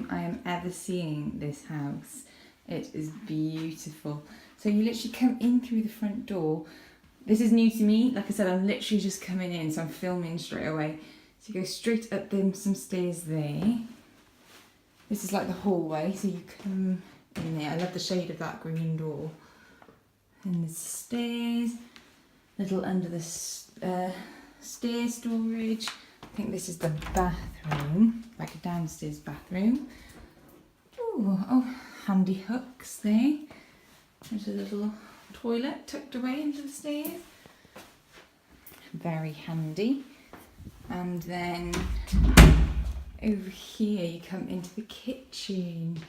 time I am ever seeing this house. It is beautiful. So you literally come in through the front door. This is new to me. Like I said, I'm literally just coming in, so I'm filming straight away. So you go straight up some stairs there. This is like the hallway, so you come in there. I love the shade of that green door. And there's stairs, little under the stair storage. I think this is the bathroom, like a downstairs bathroom. Ooh, oh, handy hooks there. There's a little toilet tucked away into the stairs. Very handy. And then over here you come into the kitchen.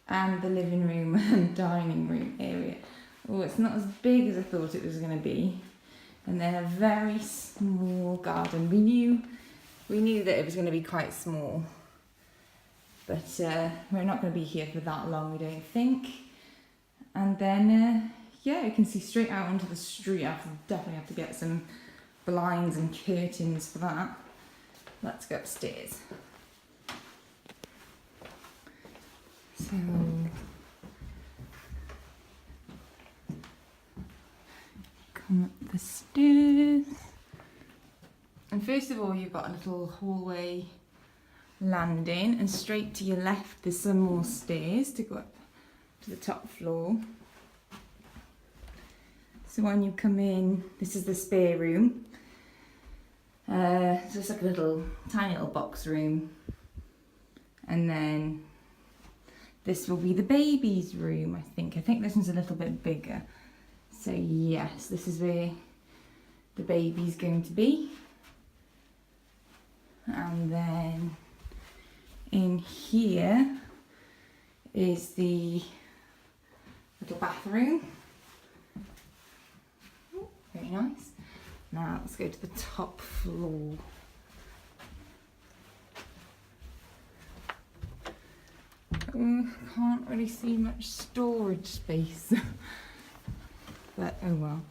And the living room and dining room area. Oh, it's not as big as I thought it was going to be. And then a very small garden. We knew that it was going to be quite small, but we're not going to be here for that long, we don't think. And then yeah, you can see straight out onto the street. I definitely have to get some blinds and curtains for that. Let's go upstairs. So come up the stairs, and first of all you've got a little hallway landing, and straight to your left there's some more stairs to go up to the top floor. So when you come in, this is the spare room. So it's like a little tiny little box room, and then this will be the baby's room, I think. I think this one's a little bit bigger. So yes, this is where the baby's going to be. And then in here is the little bathroom. Oh, very nice. Now let's go to the top floor. Can't really see much storage space. But oh well,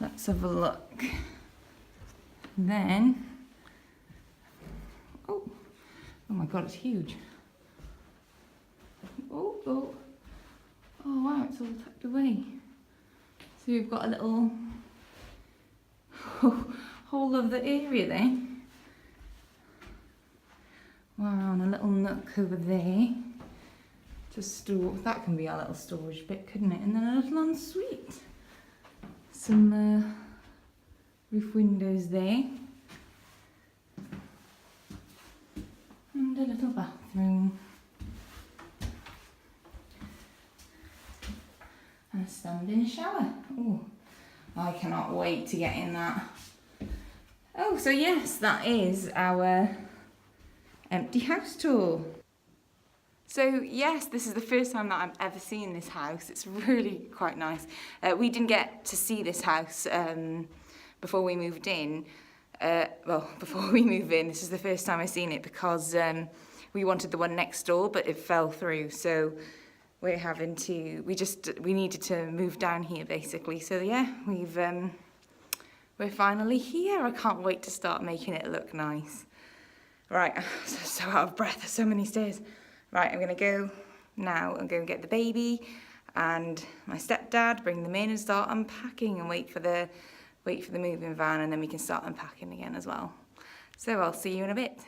let's have a look. Then, oh my god, it's huge. Oh wow, it's all tucked away. So we've got a little whole of the area there. Wow, and a little nook over there to store. That can be our little storage bit, couldn't it? And then a little ensuite. Some roof windows there. And a little bathroom. And a standing shower. Oh, I cannot wait to get in that. Oh, so yes, that is our empty house tour. So yes, this is the first time that I've ever seen this house. It's really quite nice. We didn't get to see this house before we moved in. Before we moved in, this is the first time I've seen it because we wanted the one next door, but it fell through. So we're having to, we needed to move down here basically. So yeah, we're finally here. I can't wait to start making it look nice. Right, I'm so out of breath, there's so many stairs. Right, I'm gonna go now and go and get the baby and my stepdad, bring them in and start unpacking and wait for the moving van, and then we can start unpacking again as well. So I'll see you in a bit.